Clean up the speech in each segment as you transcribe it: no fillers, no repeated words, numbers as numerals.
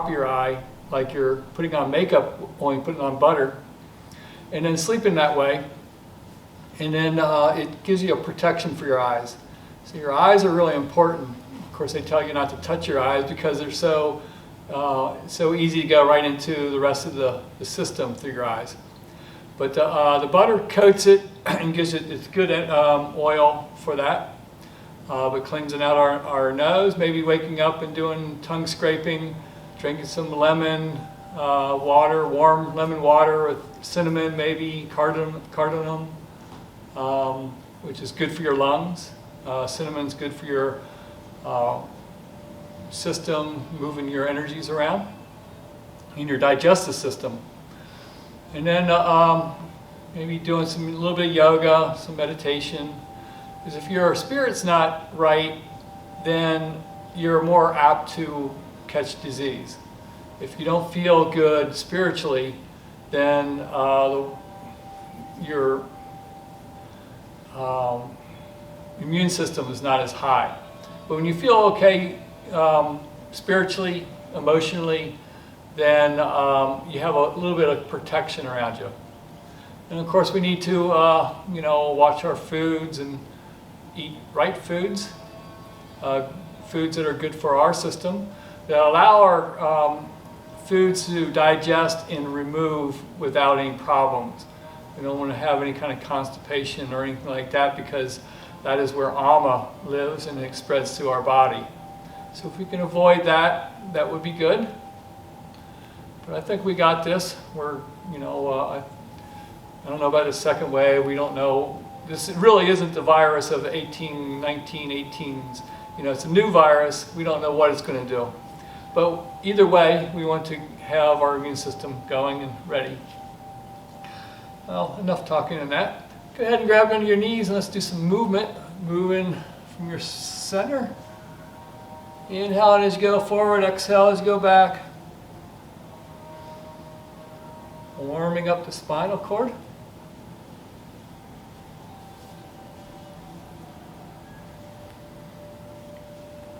your eye like you're putting on makeup, only putting on butter, and then sleeping that way. And then it gives you a protection for your eyes. So your eyes are really important. Of course, they tell you not to touch your eyes because they're so easy to go right into the rest of the system through your eyes. But the butter coats it and gives it it's good oil for that. But cleansing out our nose, maybe waking up and doing tongue scraping, drinking some lemon water, warm lemon water with cinnamon, maybe cardamom, which is good for your lungs. Cinnamon's good for your system, moving your energies around in your digestive system. And then maybe doing a little bit of yoga, some meditation. Because if your spirit's not right, then you're more apt to catch disease. If you don't feel good spiritually, then your immune system is not as high. But when you feel okay spiritually, emotionally, then you have a little bit of protection around you. And of course, we need to watch our foods and eat right foods, foods that are good for our system, that allow our foods to digest and remove without any problems. We don't want to have any kind of constipation or anything like that, because that is where Alma lives and it spreads through our body. So if we can avoid that, that would be good. But I think we got this. We're, I don't know about the second wave. We don't know. This really isn't the virus of 18s. It's a new virus. We don't know what it's going to do. But either way, we want to have our immune system going and ready. Well, enough talking on that. Go ahead and grab onto your knees and let's do some movement. Moving from your center. Inhale as you go forward, exhale as you go back. Warming up the spinal cord.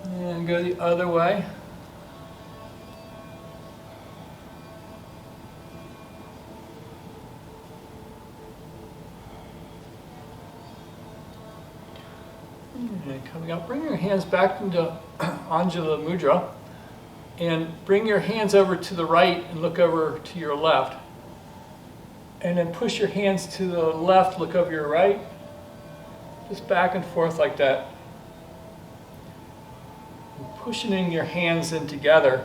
And go the other way. And coming up, bring your hands back into Anjali Mudra. And bring your hands over to the right and look over to your left. And then push your hands to the left, look over your right. Just back and forth like that. And pushing your hands in together.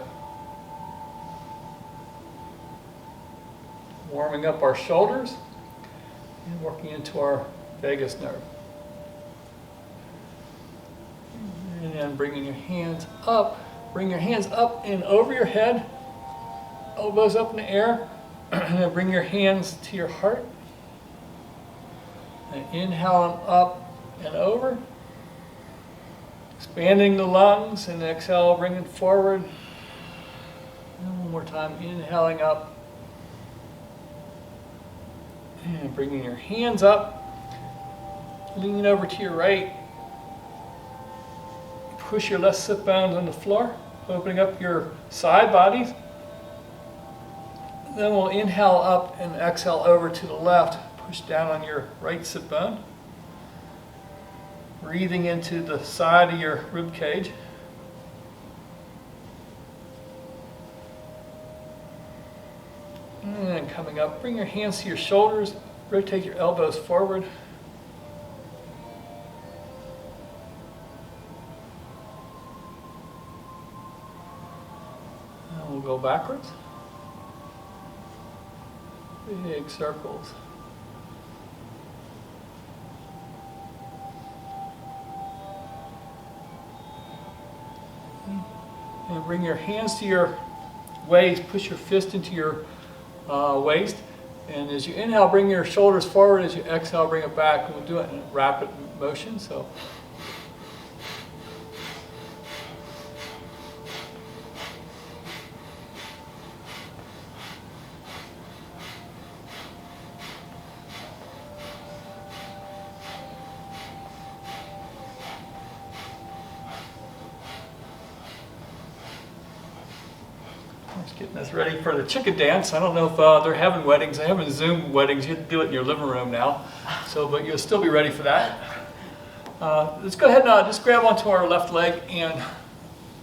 Warming up our shoulders and working into our vagus nerve. And then bringing your hands up. Bring your hands up and over your head. Elbows up in the air. And then bring your hands to your heart. And inhale up and over. Expanding the lungs, and exhale, bring it forward. And one more time, inhaling up. And bringing your hands up. Leaning over to your right. Push your left sit bones on the floor, opening up your side bodies. Then we'll inhale up and exhale over to the left. Push down on your right sit bone. Breathing into the side of your rib cage. And coming up, bring your hands to your shoulders. Rotate your elbows forward. And we'll go backwards. Big circles. And bring your hands to your waist. Push your fist into your waist. And as you inhale, bring your shoulders forward. As you exhale, bring it back. And we'll do it in rapid motion. So. I'm just getting us ready for the chicken dance. I don't know if they're having weddings. They haven't Zoom weddings. You have to do it in your living room now. So, but you'll still be ready for that. Let's go ahead and just grab onto our left leg and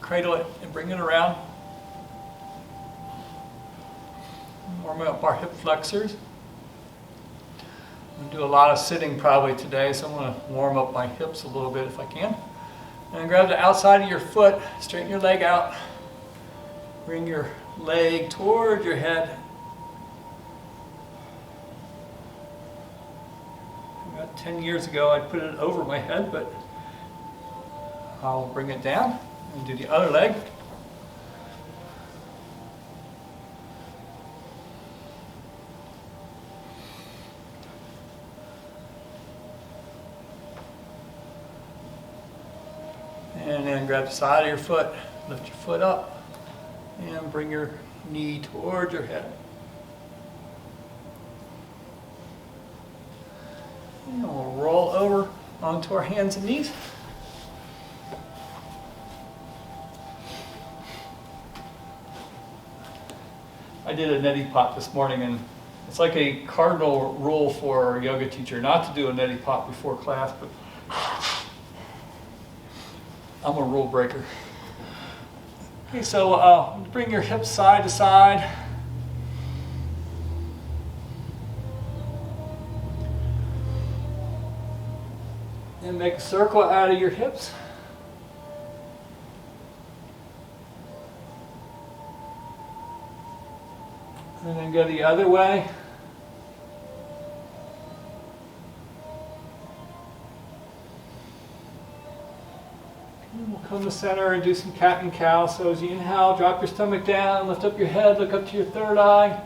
cradle it and bring it around. Warm up our hip flexors. I'm going to do a lot of sitting probably today, so I'm going to warm up my hips a little bit if I can. And grab the outside of your foot, straighten your leg out. Bring your leg toward your head. About 10 years ago, I put it over my head, but I'll bring it down and do the other leg. And then grab the side of your foot, lift your foot up, and bring your knee toward your head. And we'll roll over onto our hands and knees. I did a neti pot this morning, and it's like a cardinal rule for a yoga teacher not to do a neti pot before class, but I'm a rule breaker. Okay, so bring your hips side to side. And make a circle out of your hips. And then go the other way. And we'll come to center and do some cat and cow. So as you inhale, drop your stomach down, lift up your head, look up to your third eye.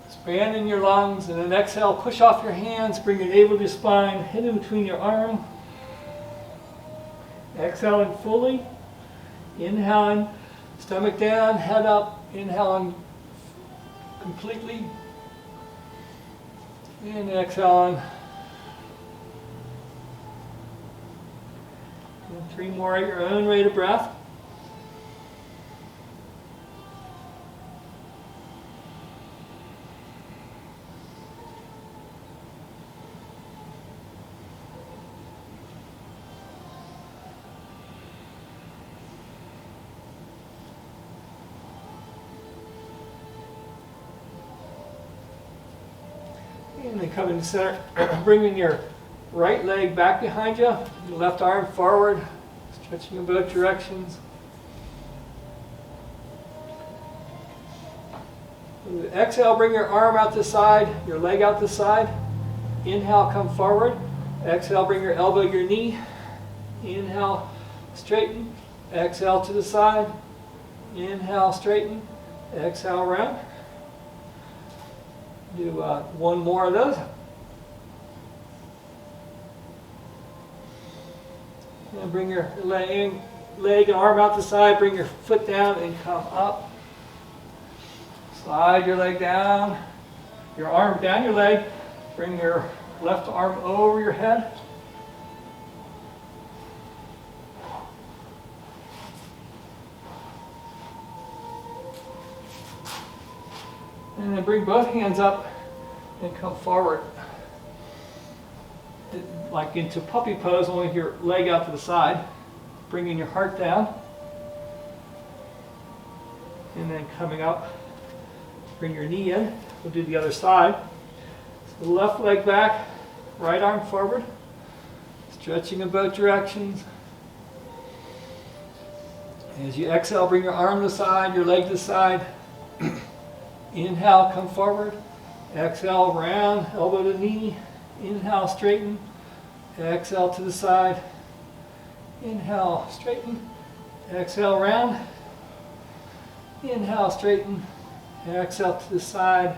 Expand in your lungs, and then exhale, push off your hands, bring your navel to your spine, head in between your arm. Exhaling fully. Inhaling, stomach down, head up. Inhaling completely. And exhaling. And 3 more at your own rate of breath. And then come into center, bringing your right leg back behind you, your left arm forward, stretching in both directions. Exhale, bring your arm out the side, your leg out the side. Inhale, come forward. Exhale, bring your elbow to your knee. Inhale, straighten. Exhale to the side. Inhale, straighten. Exhale, round. Do one more of those. And bring your leg and arm out the side. Bring your foot down and come up. Slide your leg down. Your arm down your leg. Bring your left arm over your head. And then bring both hands up and come forward. Like into puppy pose, only with your leg out to the side. Bringing your heart down. And then coming up, bring your knee in. We'll do the other side. So left leg back, right arm forward. Stretching in both directions. As you exhale, bring your arm to the side, your leg to the side. Inhale, come forward. Exhale, round, elbow to knee. Inhale, straighten. Exhale to the side. Inhale, straighten. Exhale, round. Inhale, straighten. Exhale to the side.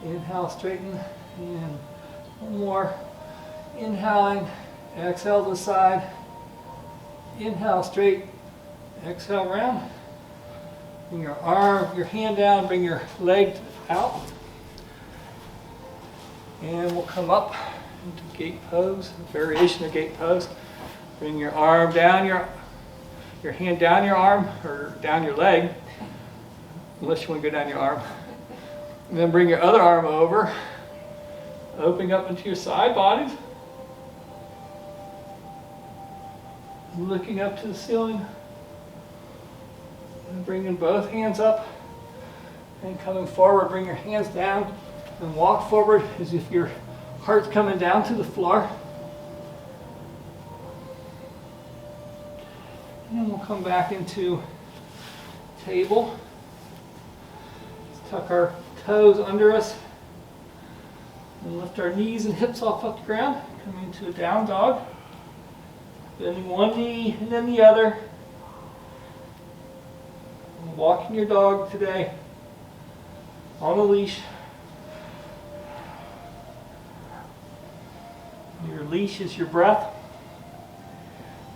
Inhale, straighten. And one more. Inhaling. Exhale to the side. Inhale, straight. Exhale, round. Bring your arm, your hand down, bring your leg out. And we'll come up into gate pose, variation of gate pose. Bring your arm down, your your hand down your arm or down your leg, unless you want to go down your arm. And then bring your other arm over, opening up into your side bodies. Looking up to the ceiling. And bringing both hands up. And coming forward, bring your hands down and walk forward as if your heart's coming down to the floor. And then we'll come back into table. Let's tuck our toes under us. And lift our knees and hips off the ground. Come into a down dog. Bending one knee and then the other. And walking your dog today on a leash. Your leash is your breath.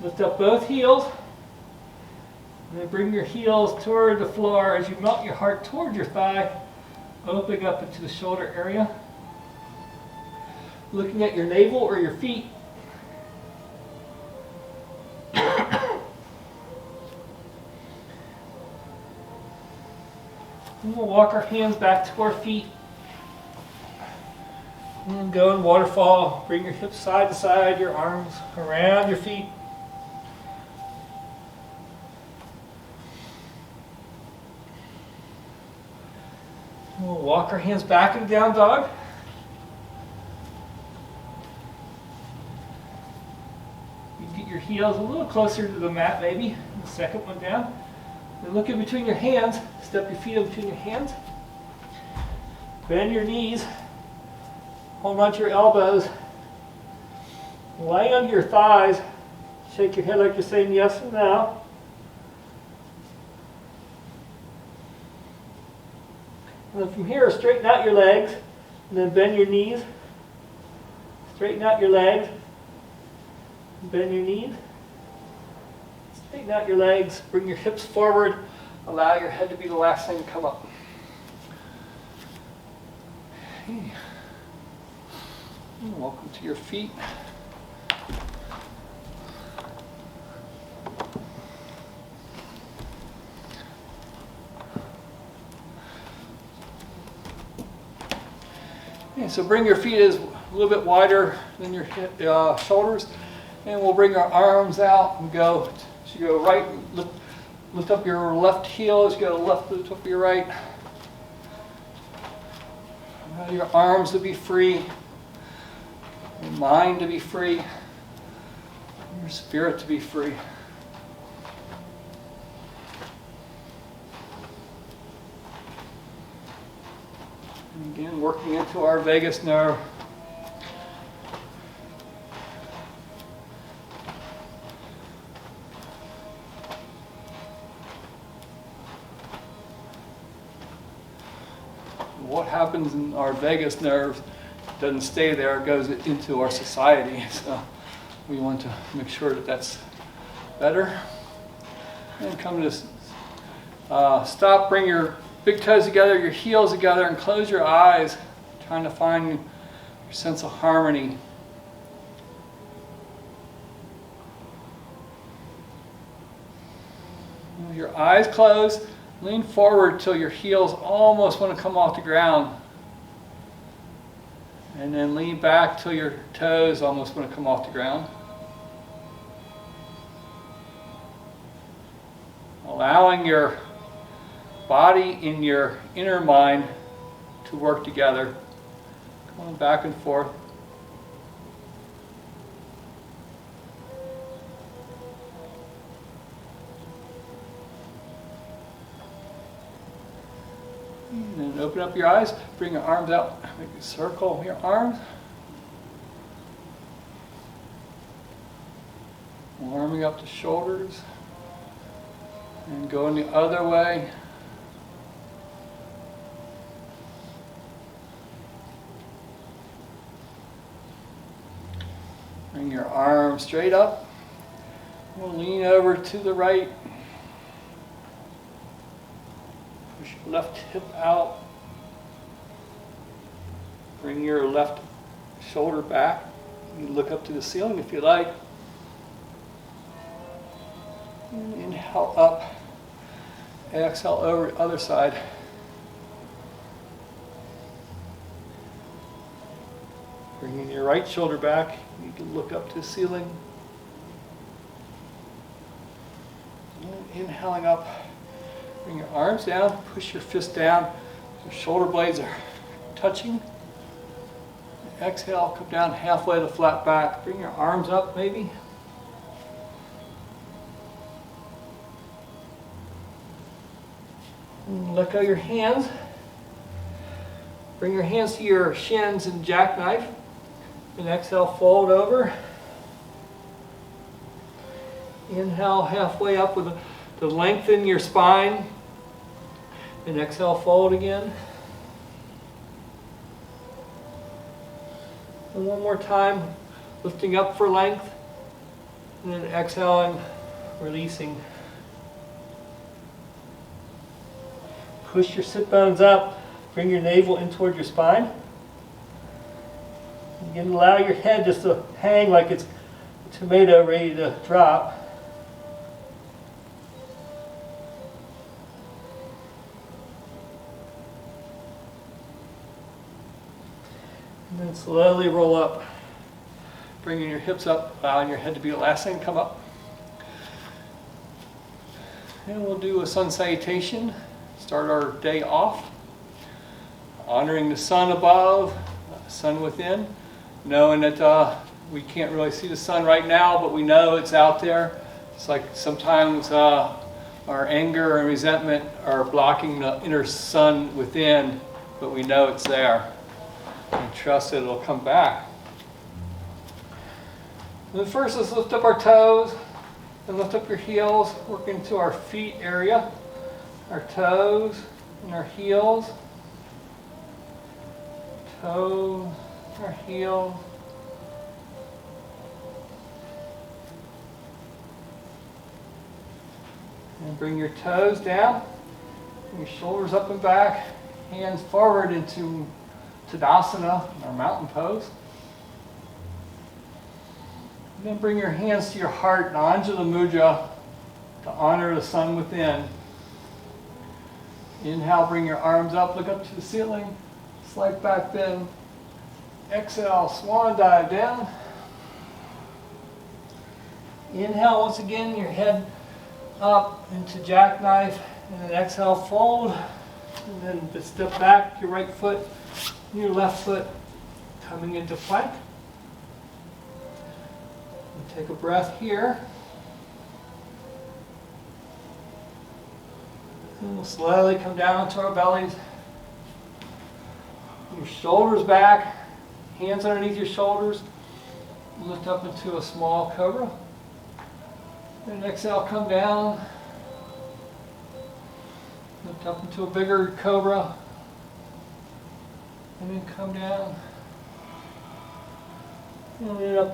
Lift up both heels. And then bring your heels toward the floor as you melt your heart toward your thigh, opening up into the shoulder area. Looking at your navel or your feet. And we'll walk our hands back to our feet. And go in waterfall. Bring your hips side to side, your arms around your feet. And we'll walk our hands back in down dog. You get your heels a little closer to the mat maybe. The second one down. Then look in between your hands. Step your feet in between your hands. Bend your knees. Hold on to your elbows. Lay under your thighs. Shake your head like you're saying yes or no. And then from here, straighten out your legs. And then bend your knees. Straighten out your legs. Bend your knees. Straighten out your legs. Bring your hips forward. Allow your head to be the last thing to come up. Okay. Welcome to your feet. Okay, so bring your feet a little bit wider than your shoulders, and we'll bring our arms out and go. So you go right, lift up your left heel as you go left, lift up your right. Allow your arms to be free. Your mind to be free, your spirit to be free. And again, working into our vagus nerve. What happens in our vagus nerve doesn't stay there, it goes into our society. So we want to make sure that that's better. And come to stop, bring your big toes together, your heels together, and close your eyes, trying to find your sense of harmony. With your eyes closed, lean forward till your heels almost want to come off the ground. And then lean back till your toes almost want to come off the ground. Allowing your body and your inner mind to work together. Going back and forth. And then open up your eyes, bring your arms out, make a circle with your arms. Warming up the shoulders. And going the other way. Bring your arms straight up. We'll lean over to the right. Push your left hip out. Bring your left shoulder back. You look up to the ceiling if you like. And Inhale up. Exhale over the other side. Bringing your right shoulder back. You need to look up to the ceiling. And inhaling up. Bring your arms down. Push your fist down. Your shoulder blades are touching. Exhale, come down halfway to flat back. Bring your arms up maybe. And let go of your hands. Bring your hands to your shins and jackknife. And exhale, fold over. Inhale halfway up to lengthen your spine. And exhale, fold again. And one more time, lifting up for length. And then exhaling, releasing. Push your sit bones up. Bring your navel in toward your spine. Again, allow your head just to hang like it's a tomato ready to drop. And then slowly roll up. Bringing your hips up, allowing your head to be the last thing to come up. And we'll do a sun salutation. Start our day off. Honoring the sun above, the sun within. Knowing that we can't really see the sun right now, but we know it's out there. It's like sometimes our anger and resentment are blocking the inner sun within, but we know it's there. And trust that it'll come back. And then first, let's lift up our toes and lift up your heels. Work into our feet area, our toes and our heels. Toes, our heels. And bring your toes down, bring your shoulders up and back, hands forward into Tadasana, our mountain pose. And then bring your hands to your heart, Anjali Mudra, to honor the sun within. Inhale, bring your arms up, look up to the ceiling, slight back bend. Exhale, swan dive down. Inhale, once again, your head up into jackknife, and then exhale, fold. And then just step back, your right foot, your left foot coming into plank. And take a breath here. And we'll slowly come down to our bellies. Your shoulders back, hands underneath your shoulders. Lift up into a small cobra. And exhale, come down. Lift up into a bigger cobra. And then come down. And then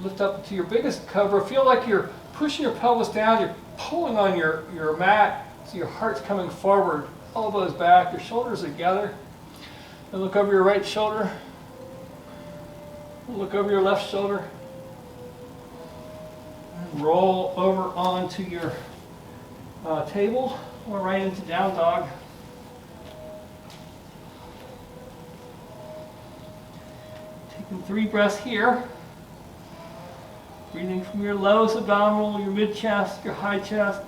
lift up to your biggest cobra. Feel like you're pushing your pelvis down. You're pulling on your mat. So your heart's coming forward. Elbows back. Your shoulders together. And look over your right shoulder. Look over your left shoulder. And roll over onto your table or right into down dog. Taking 3 breaths here. Breathing from your lowest abdominal, your mid chest, your high chest.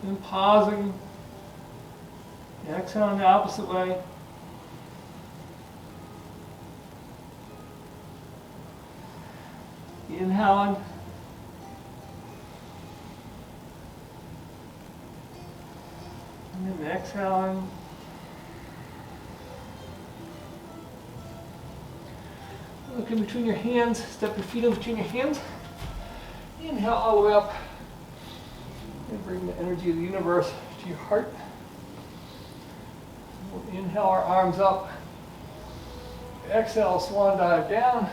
And pausing. Exhaling the opposite way. Inhaling. And then exhaling. Look in between your hands. Step your feet in between your hands. Inhale all the way up. And bring the energy of the universe to your heart. We'll inhale our arms up. Exhale, swan dive down.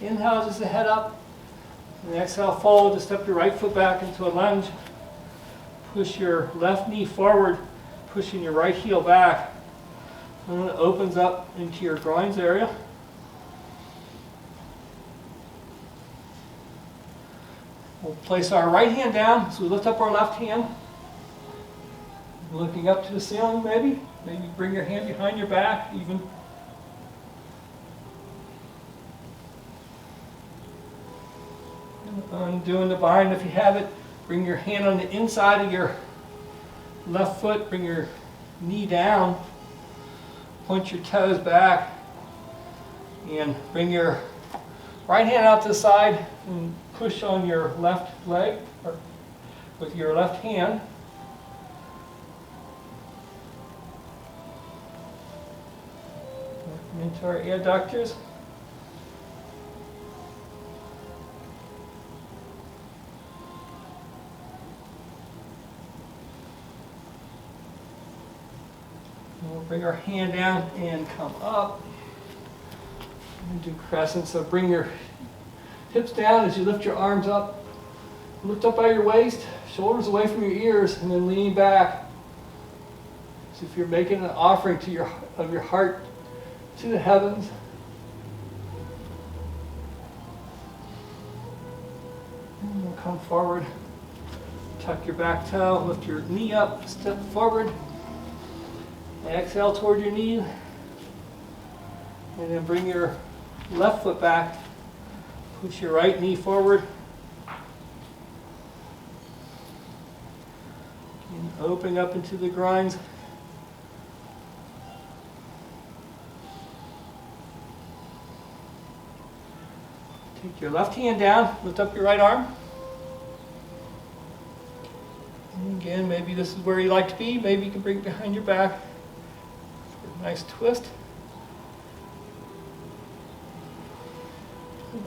Inhale, just the head up. And exhale, fold. Just step your right foot back into a lunge. Push your left knee forward, pushing your right heel back. And then it opens up into your groins area. We'll place our right hand down, so we lift up our left hand. Looking up to the ceiling maybe. Maybe bring your hand behind your back even. Undoing the bind if you have it. Bring your hand on the inside of your left foot. Bring your knee down. Point your toes back. And bring your right hand out to the side and push on your left leg or with your left hand. Into our adductors. And we'll bring our hand down and come up. And do crescent. So bring your hips down as you lift your arms up. Lift up by your waist, shoulders away from your ears, and then lean back. So if you're making an offering to your heart to the heavens. And we'll come forward. Tuck your back toe, lift your knee up, step forward. Exhale toward your knee. And then bring your left foot back. Push your right knee forward. And open up into the grinds. Take your left hand down, lift up your right arm. And again, maybe this is where you like to be. Maybe you can bring it behind your back. Nice twist.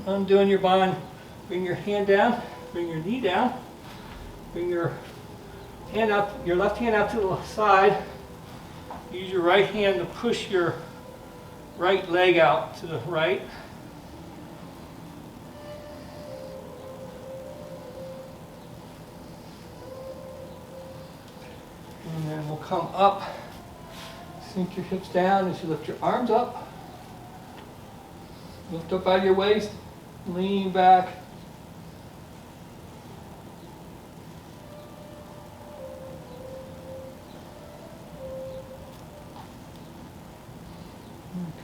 Undoing your bind. Bring your hand down, bring your knee down, bring your hand out, your left hand out to the side. Use your right hand to push your right leg out to the right. And then we'll come up, sink your hips down as you lift your arms up. Lift up out of your waist, lean back.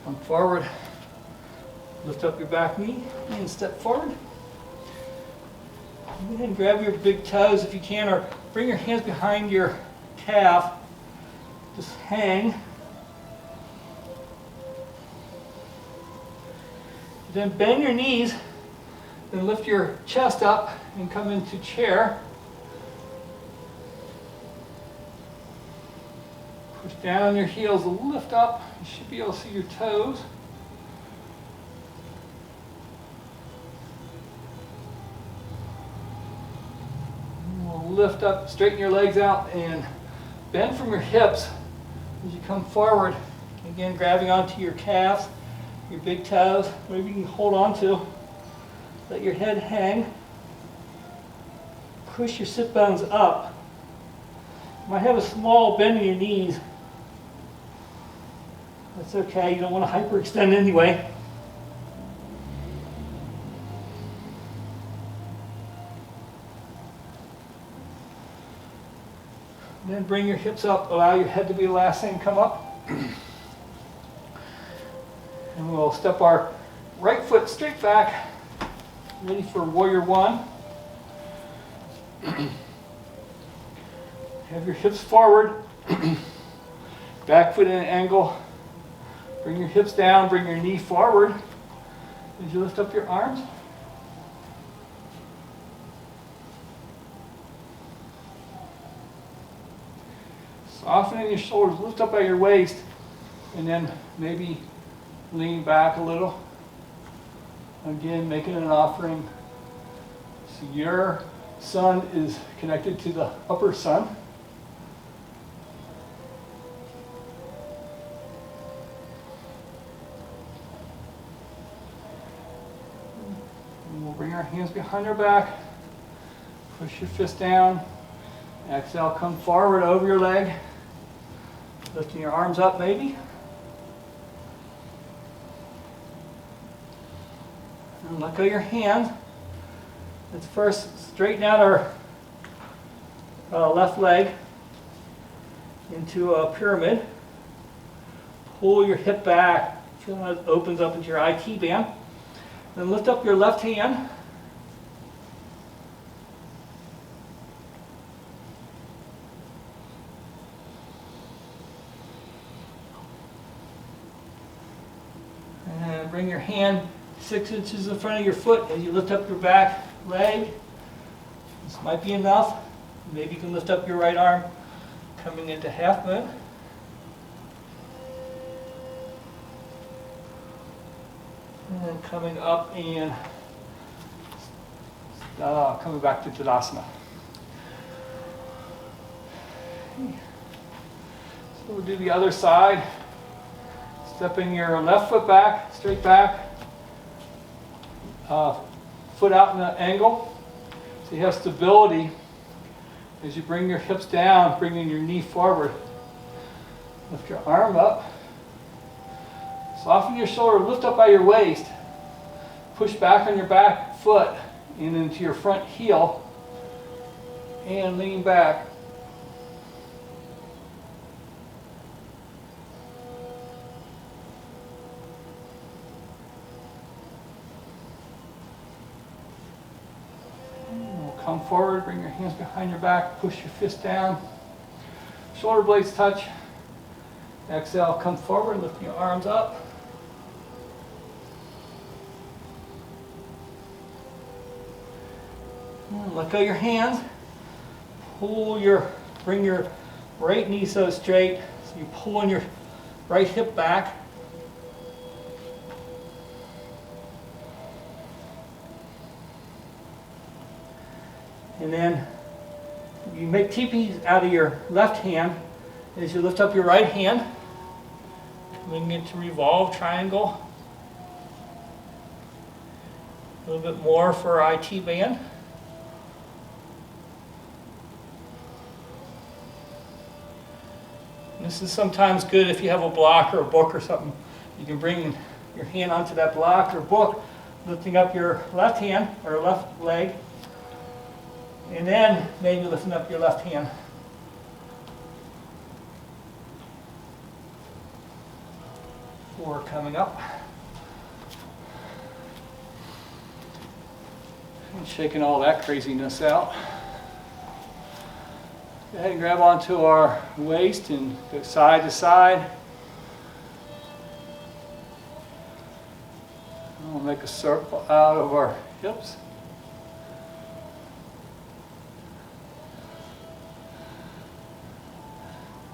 Come forward, lift up your back knee and step forward. And then grab your big toes if you can, or bring your hands behind your calf. Just hang. Then bend your knees and lift your chest up and come into chair. Push down on your heels, lift up. You should be able to see your toes. And we'll lift up, straighten your legs out, and bend from your hips as you come forward. Again, grabbing onto your calves, your big toes, whatever you can hold on to. Let your head hang. Push your sit bones up. You might have a small bend in your knees. That's okay, you don't want to hyperextend anyway. And then bring your hips up, allow your head to be the last thing to come up. And we'll step our right foot straight back, ready for warrior one. Have your hips forward, back foot in an angle. Bring your hips down, bring your knee forward as you lift up your arms. Softening your shoulders, lift up at your waist, and then maybe lean back a little. Again, making an offering. So your sun is connected to the upper sun. And we'll bring our hands behind our back. Push your fist down. Exhale, come forward over your leg. Lifting your arms up maybe. And let go of your hands. Let's first straighten out our left leg into a pyramid. Pull your hip back. Feel how it opens up into your IT band. Then lift up your left hand. And bring your hand 6 inches in front of your foot as you lift up your back leg. This might be enough. Maybe you can lift up your right arm, coming into half moon. And then coming up and coming back to Tadasana. So we'll do the other side. Stepping your left foot back, straight back. Foot out in an angle. So you have stability as you bring your hips down, bringing your knee forward. Lift your arm up. Soften your shoulder, lift up by your waist. Push back on your back foot and into your front heel. And lean back. Come forward, bring your hands behind your back, push your fist down. Shoulder blades touch. Exhale, come forward, lift your arms up. Let go of your hands. Bring your right knee so straight. So you pull in your right hip back. And then you make teepees out of your left hand as you lift up your right hand. Coming into revolve triangle. A little bit more for IT band. And this is sometimes good if you have a block or a book or something. You can bring your hand onto that block or book, lifting up your left hand or left leg. And then maybe lifting up your left hand. Four coming up. And shaking all that craziness out. Go ahead and grab onto our waist and go side to side. We'll make a circle out of our hips.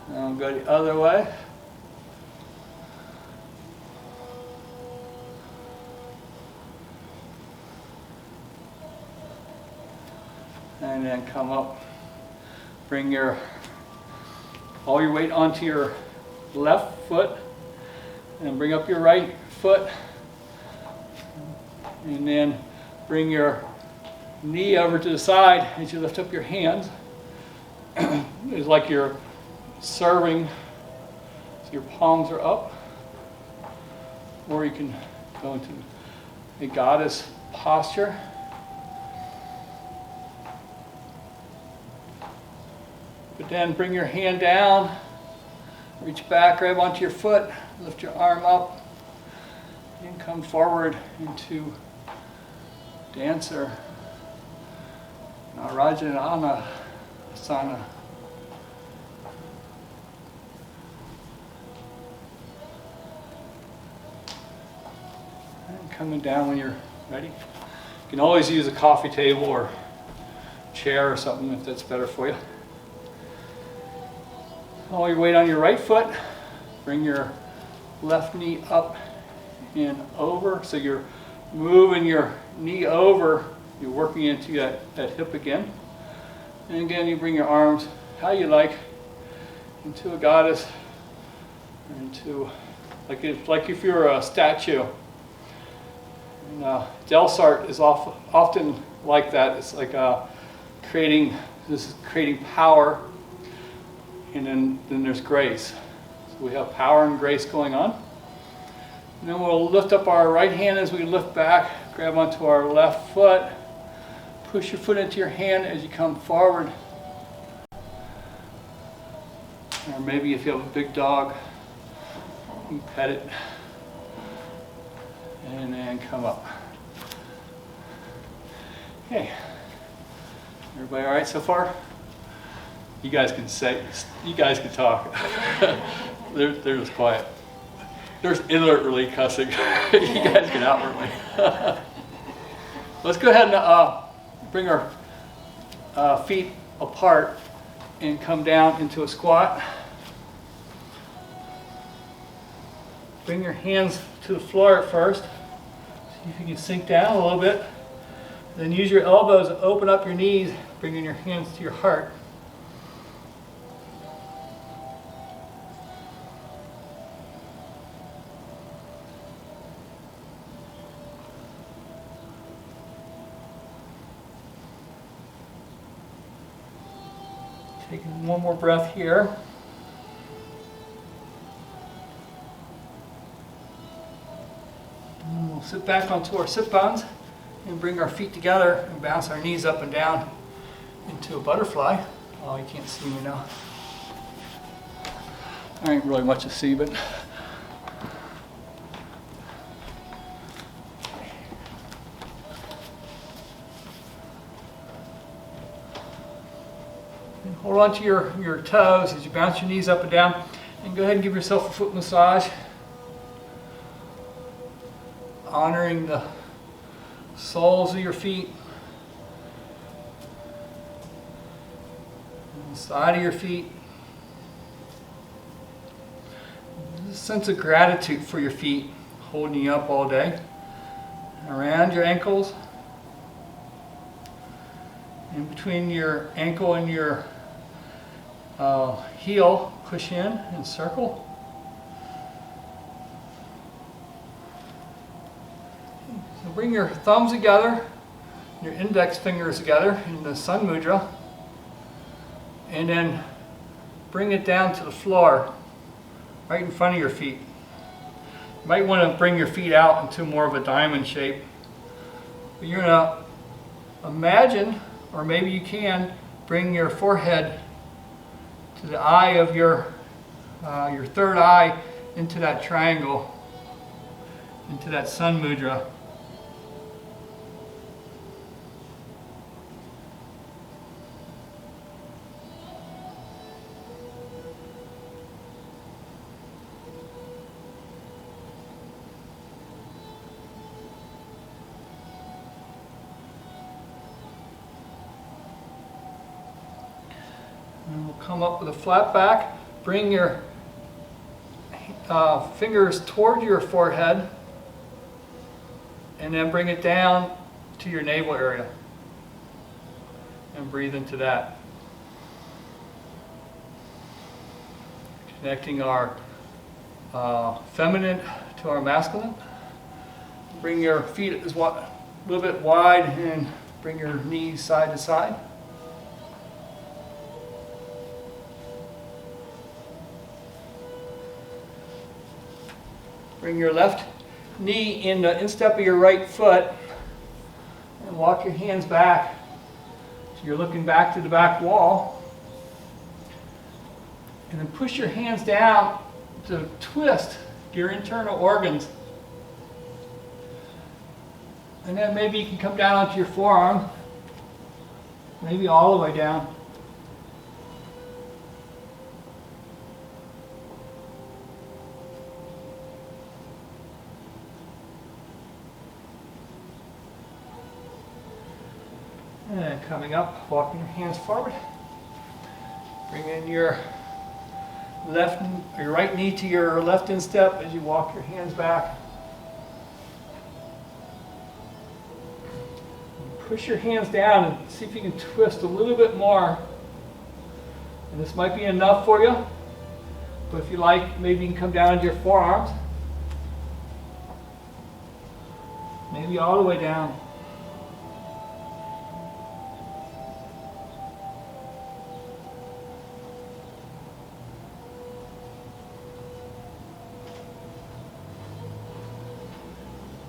Now go the other way. And then come up. Bring all your weight onto your left foot. And bring up your right foot. And then bring your knee over to the side as you lift up your hands. It's like you're serving, so your palms are up, or you can go into a goddess posture. But then bring your hand down, reach back, grab onto your foot, lift your arm up, and come forward into dancer, Rajana Asana. Coming down when you're ready. You can always use a coffee table or chair or something if that's better for you. All your weight on your right foot. Bring your left knee up and over. So you're moving your knee over. You're working into that hip again. And again, you bring your arms how you like into a goddess, or into like if you're a statue. And Delsart is often like that. It's like creating power, and then there's grace. So we have power and grace going on. And then we'll lift up our right hand as we lift back, grab onto our left foot, Push your foot into your hand as you come forward. Or maybe if you have a big dog, you pet it. And then come up. Okay. Everybody all right so far? You guys can talk. They're just quiet. There's inwardly cussing. You guys can outwardly. Let's go ahead and bring our feet apart and come down into a squat. Bring your hands to the floor at first. See if you can sink down a little bit. Then use your elbows to open up your knees, bringing your hands to your heart. Taking one more breath here. And we'll sit back onto our sit bones and bring our feet together and bounce our knees up and down into a butterfly. Oh, you can't see me now. There ain't really much to see, but and hold on to your toes as you bounce your knees up and down, and go ahead and give yourself a foot massage, honoring the soles of your feet, and the side of your feet. There's a sense of gratitude for your feet holding you up all day. Around your ankles, in between your ankle and your heel, push in and circle. So bring your thumbs together, your index fingers together in the Sun Mudra, and then bring it down to the floor, right in front of your feet. You might want to bring your feet out into more of a diamond shape. But you're going to imagine, or maybe you can, bring your forehead to the eye of your third eye into that triangle, into that Sun Mudra. And we'll come up with a flat back. Bring your fingers toward your forehead, and then bring it down to your navel area. And breathe into that. Connecting our feminine to our masculine. Bring your feet a little bit wide and bring your knees side to side. Bring your left knee in the instep of your right foot and walk your hands back. So you're looking back to the back wall. And then push your hands down to twist your internal organs. And then maybe you can come down onto your forearm, maybe all the way down. And coming up, walking your hands forward. Bring in your right knee to your left instep as you walk your hands back. Push your hands down and see if you can twist a little bit more. And this might be enough for you, but if you like, maybe you can come down to your forearms. Maybe all the way down.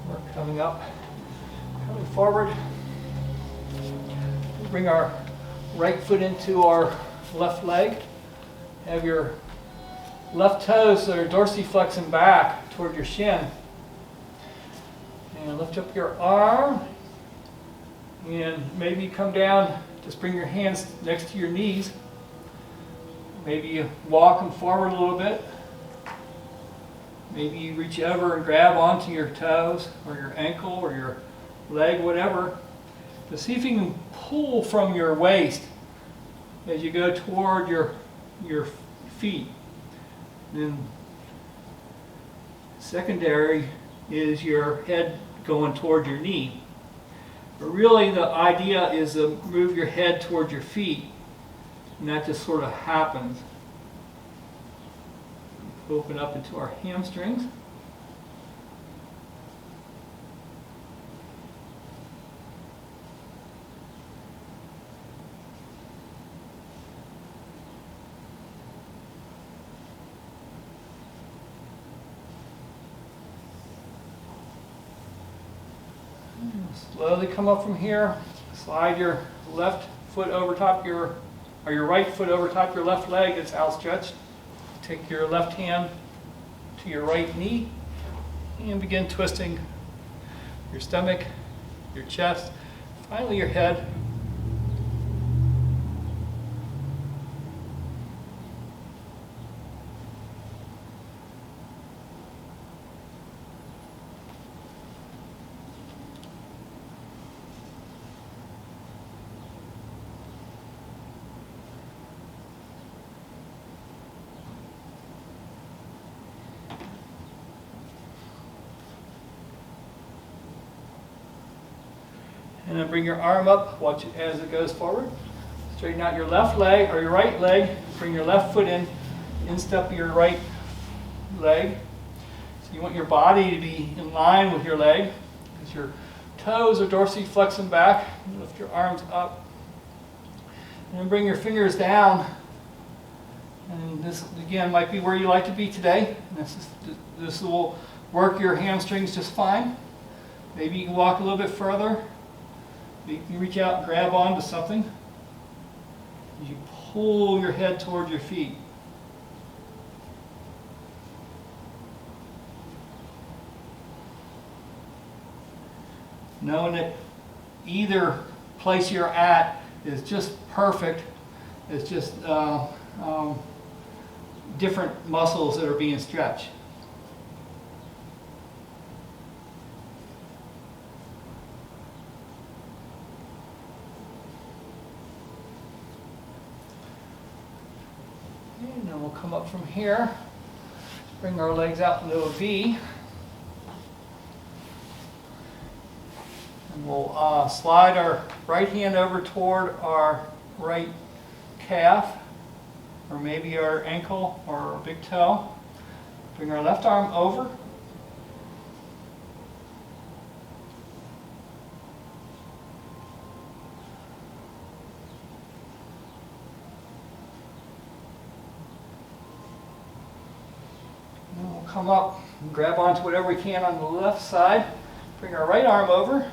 We're coming up, coming forward. bring our right foot into our left leg. Have your left toes that are dorsiflexing back toward your shin. And lift up your arm. And maybe come down, just bring your hands next to your knees. Maybe you walk them forward a little bit. Maybe you reach over and grab onto your toes or your ankle or your leg, whatever. But see if you can pull from your waist as you go toward your feet. Then secondary is your head going toward your knee. But really the idea is to move your head toward your feet, and that just sort of happens. Open up into our hamstrings. Slowly come up from here. Slide your left foot over top your right foot over top your left leg that's outstretched. Take your left hand to your right knee and begin twisting your stomach, your chest, finally your head. And then bring your arm up, watch it as it goes forward. Straighten out your left leg or your right leg. Bring your left foot in, instep your right leg. So you want your body to be in line with your leg. Because your toes are dorsiflexing back. Lift your arms up. And then bring your fingers down. And this, again, might be where you like to be today. And this will work your hamstrings just fine. Maybe you can walk a little bit further. You can reach out and grab onto something. You pull your head toward your feet. Knowing that either place you're at is just perfect. It's just different muscles that are being stretched. And then we'll come up from here, bring our legs out into a V. And we'll slide our right hand over toward our right calf, or maybe our ankle or our big toe. Bring our left arm over. And we'll come up and grab onto whatever we can on the left side. Bring our right arm over.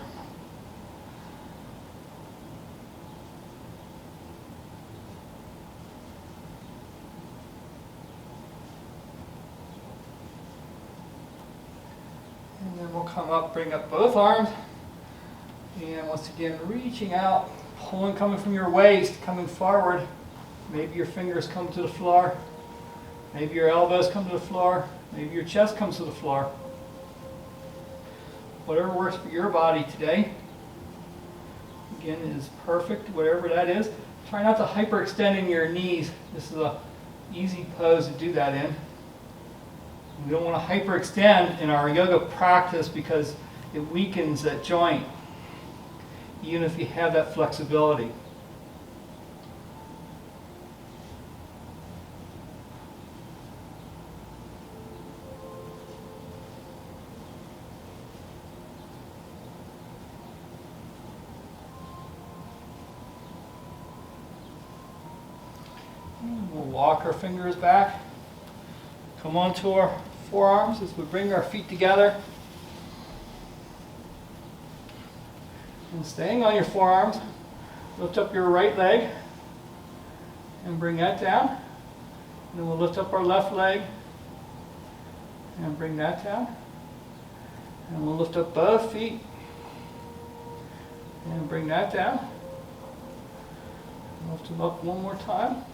And then we'll come up, bring up both arms, and once again reaching out, pulling, coming from your waist, coming forward. Maybe your fingers come to the floor, maybe your elbows come to the floor, maybe your chest comes to the floor. Whatever works for your body today, again, is perfect, whatever that is. Try not to hyperextend in your knees. This is an easy pose to do that in. We don't want to hyperextend in our yoga practice because it weakens that joint, even if you have that flexibility. And we'll walk our fingers back, come onto our forearms as we bring our feet together. And staying on your forearms, Lift up your right leg and bring that down. And then we'll lift up our left leg and bring that down. And we'll lift up both feet and bring that down. Lift them up one more time.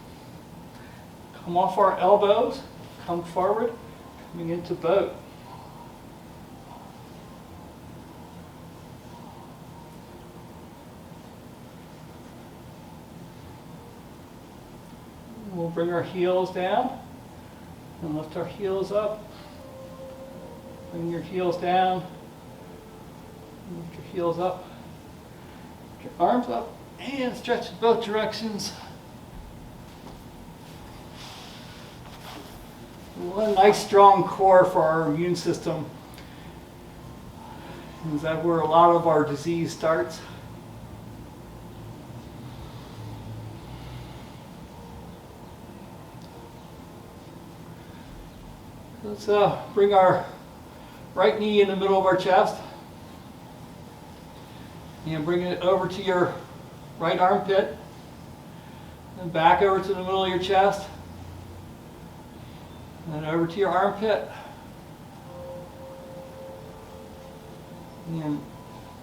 Come off our elbows, come forward, coming into boat. We'll bring our heels down and lift our heels up. Bring your heels down, lift your heels up, lift your arms up, and stretch in both directions. One nice strong core for our immune system is that where a lot of our disease starts. Let's bring our right knee in the middle of our chest and bring it over to your right armpit and back over to the middle of your chest and over to your armpit and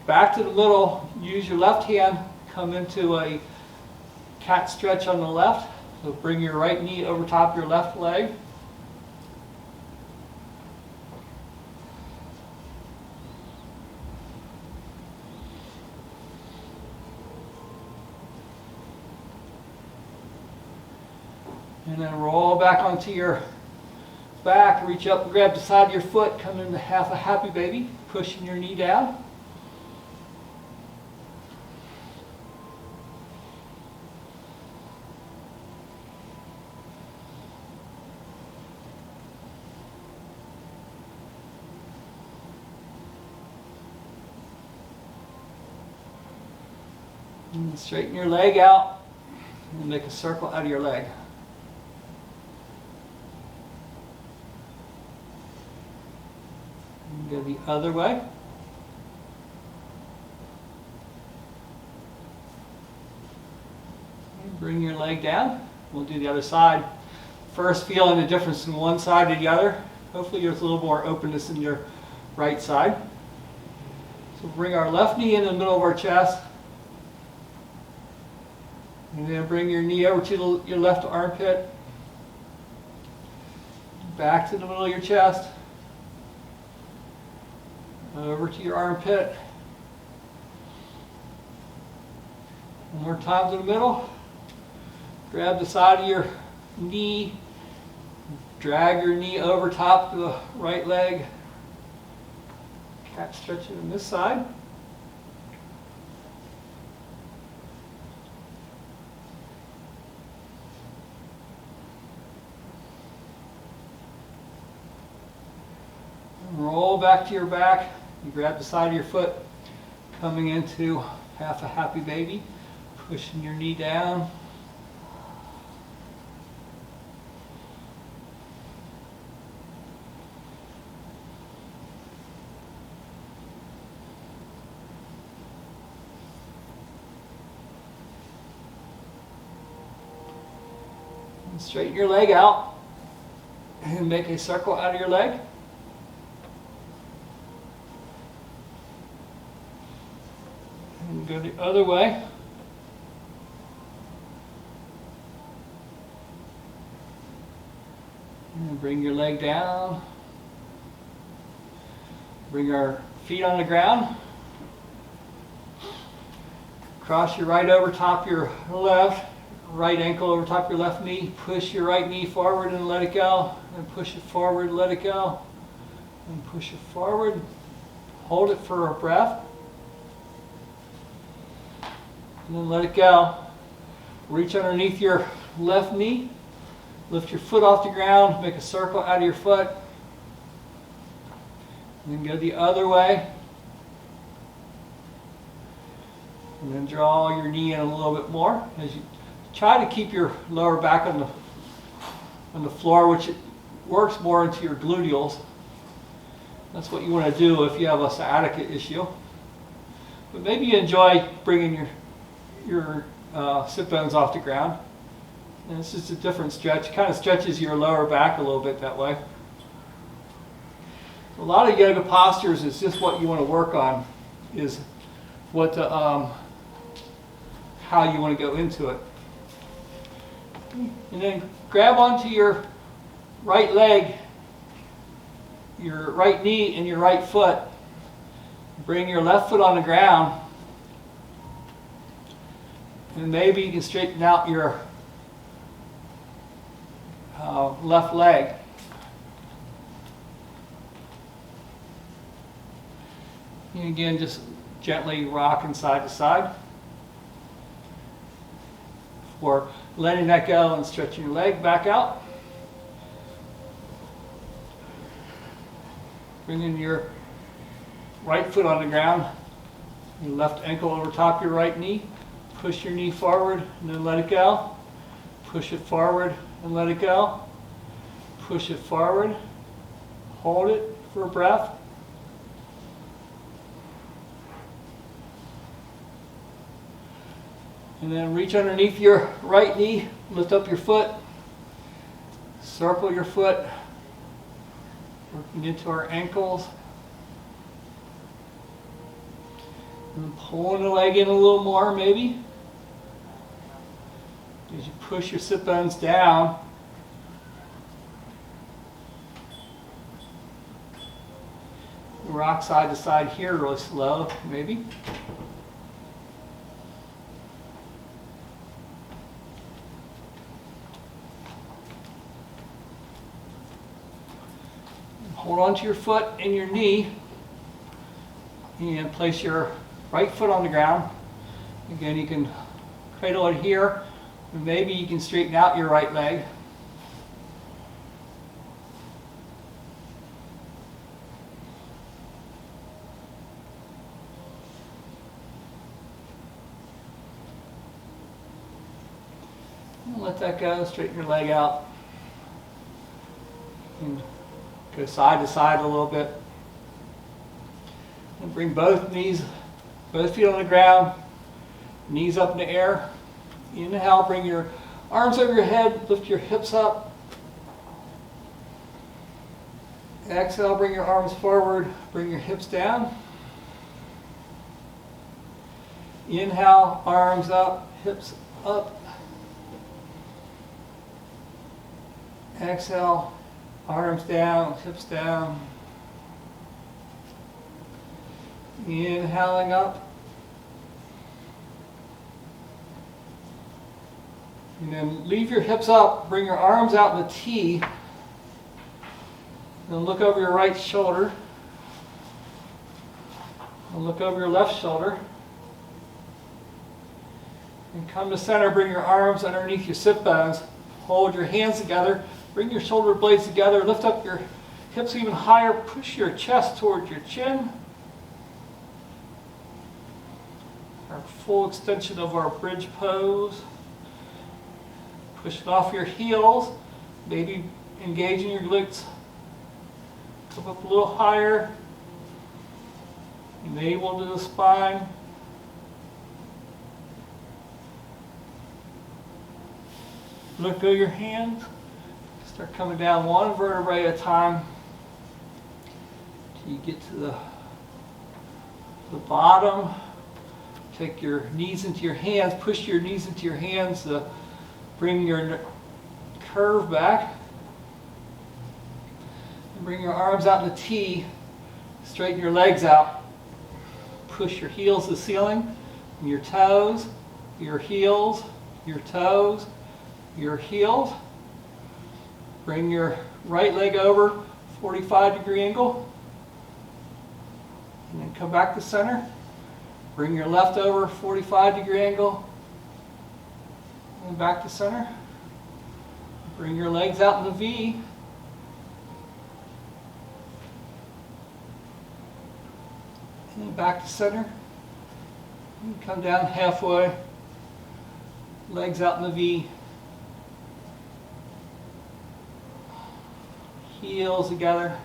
back to the middle. Use your left hand, come into a cat stretch on the left. So bring your right knee over top your left leg. And then roll back onto your back, reach up and grab the side of your foot, come into half a happy baby, pushing your knee down. And straighten your leg out and make a circle out of your leg. Go the other way. And bring your leg down. We'll do the other side. First, feeling the difference from one side to the other. Hopefully there's a little more openness in your right side. So bring our left knee in the middle of our chest. And then bring your knee over to your left armpit. Back to the middle of your chest. Over to your armpit. One more time to the middle. Grab the side of your knee. Drag your knee over top of the right leg. Cat stretching on this side. Roll back to your back. You grab the side of your foot, coming into half a happy baby, pushing your knee down. And straighten your leg out and make a circle out of your leg. And go the other way. And bring your leg down. Bring our feet on the ground. Cross your right over top your left. Right ankle over top your left knee. Push your right knee forward and let it go. And push it forward, let it go. And push it forward. Hold it for a breath. And then let it go. Reach underneath your left knee. Lift your foot off the ground. Make a circle out of your foot. And then go the other way. And then draw your knee in a little bit more. As you try to keep your lower back on the floor, which it works more into your gluteals. That's what you want to do if you have a sciatica issue. But maybe you enjoy bringing your your sit bones off the ground. And it's just a different stretch. It kind of stretches your lower back a little bit that way. A lot of yoga postures is just what you want to work on, is what the, how you want to go into it. And then grab onto your right leg, your right knee, and your right foot. Bring your left foot on the ground. And maybe you can straighten out your left leg. And again, just gently rocking side to side. Before letting that go and stretching your leg back out. Bringing your right foot on the ground, your left ankle over top your right knee. Push your knee forward and then let it go. Push it forward and let it go. Push it forward. Hold it for a breath. And then reach underneath your right knee, lift up your foot, circle your foot, working into our ankles. And pulling the leg in a little more maybe. As you push your sit bones down. Rock side to side here really slow, maybe. Hold on to your foot and your knee. And place your right foot on the ground. Again, you can cradle it here. And maybe you can straighten out your right leg. And let that go, straighten your leg out. And go side to side a little bit. And bring both knees, both feet on the ground, knees up in the air. Inhale, bring your arms over your head, lift your hips up. Exhale, bring your arms forward, bring your hips down. Inhale, arms up, hips up. Exhale, arms down, hips down. Inhaling up. And then leave your hips up, bring your arms out in a T. Then look over your right shoulder. And look over your left shoulder. And come to center, bring your arms underneath your sit bones. Hold your hands together, bring your shoulder blades together, lift up your hips even higher, push your chest towards your chin. Our full extension of our bridge pose. Push it off your heels, maybe engaging your glutes. Come up a little higher. Navel to the spine. Let go of your hands. Start coming down one vertebrae at a time till you get to the bottom. Take your knees into your hands. Push your knees into your hands. Bring your curve back. And bring your arms out in a T. Straighten your legs out. Push your heels to the ceiling. And your toes, your heels, your toes, your heels. Bring your right leg over, 45-degree angle. And then come back to center. Bring your left over, 45-degree angle. And back to center. Bring your legs out in the V. And back to center. And come down halfway. Legs out in the V. Heels together.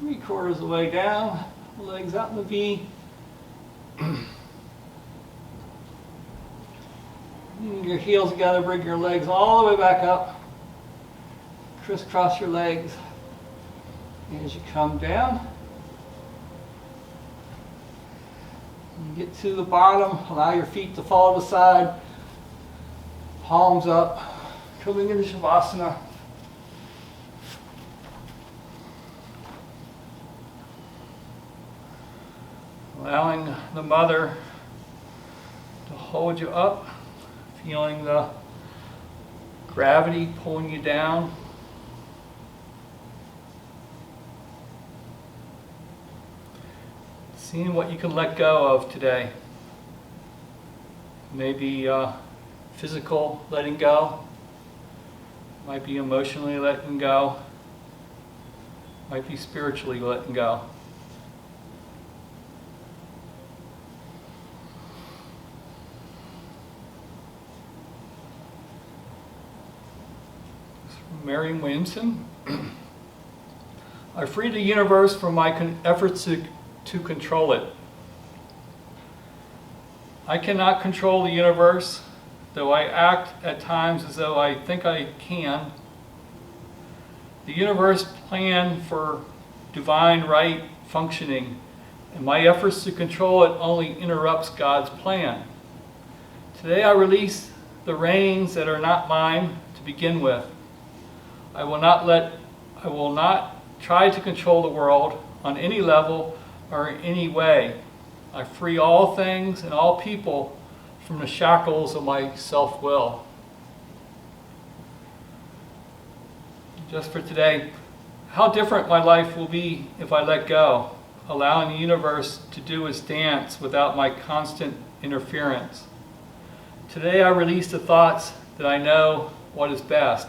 3/4 of the way down. Legs out in the V. your heels together, bring your legs all the way back up. Crisscross your legs. As you come down, you get to the bottom, allow your feet to fall to the side, palms up, coming into Shavasana. Allowing the mother to hold you up, feeling the gravity pulling you down. Seeing what you can let go of today. Maybe physical letting go, might be emotionally letting go, might be spiritually letting go. Marion Williamson. I free the universe from my efforts to control it. I cannot control the universe, though I act at times as though I think I can. The universe planned for divine right functioning, and my efforts to control it only interrupts God's plan. Today I release the reins that are not mine to begin with. I will not try to control the world on any level or in any way. I free all things and all people from the shackles of my self-will. Just for today, how different my life will be if I let go, allowing the universe to do its dance without my constant interference. Today I release the thoughts that I know what is best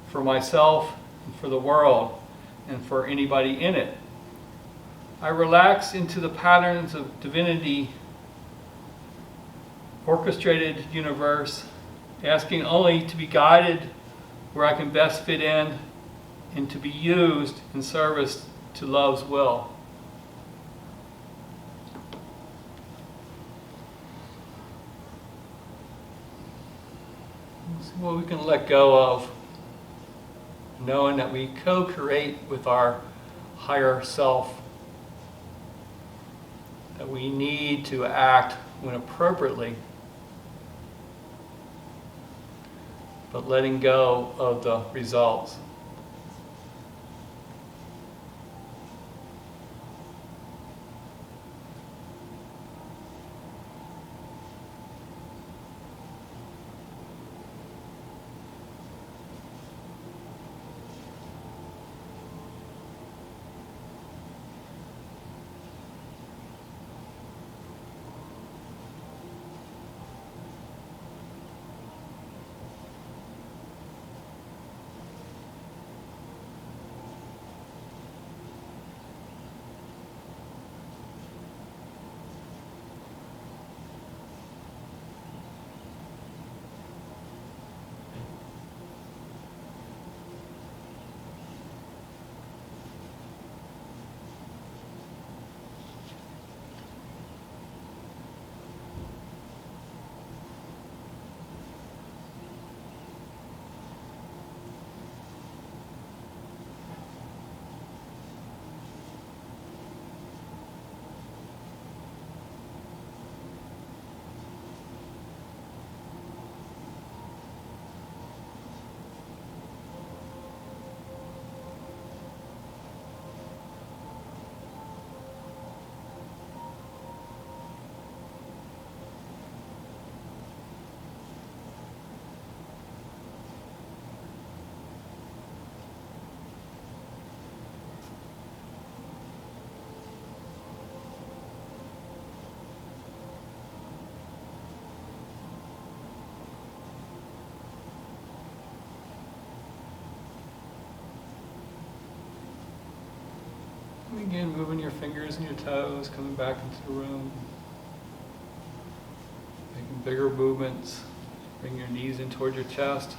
for myself and for the world and for anybody in it. I relax into the patterns of divinity, orchestrated universe, asking only to be guided where I can best fit in and to be used in service to love's will. Let's see what we can let go of, knowing that we co-create with our higher self, that we need to act when appropriately, but letting go of the results. Again, moving your fingers and your toes, coming back into the room. Making bigger movements. Bring your knees in toward your chest.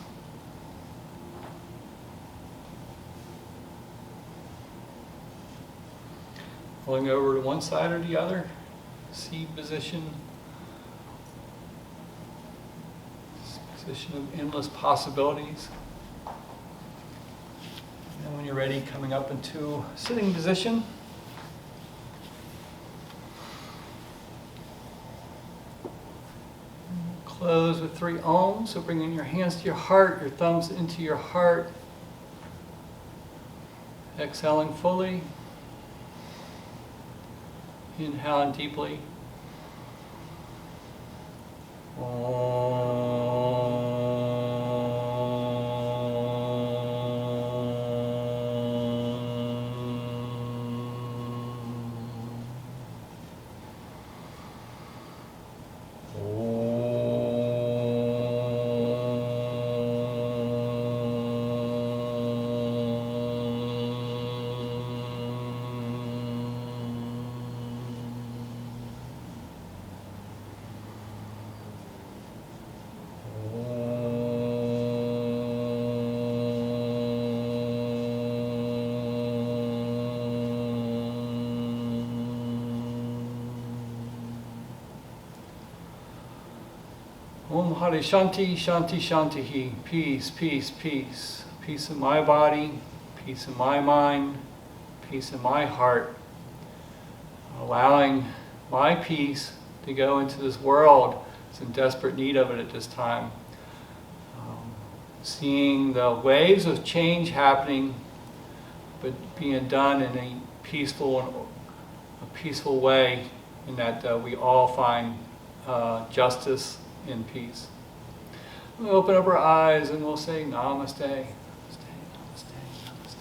Pulling over to one side or the other. Seed position. Position of endless possibilities. And when you're ready, coming up into sitting position. Close with 3 Oms, so bringing your hands to your heart, your thumbs into your heart. Exhaling fully. Inhaling deeply. Om Hare Shanti, Shanti Shanti. Peace, peace, peace. Peace in my body, peace in my mind, peace in my heart. Allowing my peace to go into this world that's in desperate need of it at this time. Seeing the waves of change happening, but being done in a peaceful way, in that we all find justice in peace. We'll open up our eyes and we'll say Namaste, Namaste, Namaste, Namaste.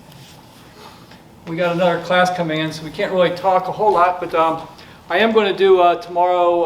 We got another class coming in, so we can't really talk a whole lot, but I am going to do tomorrow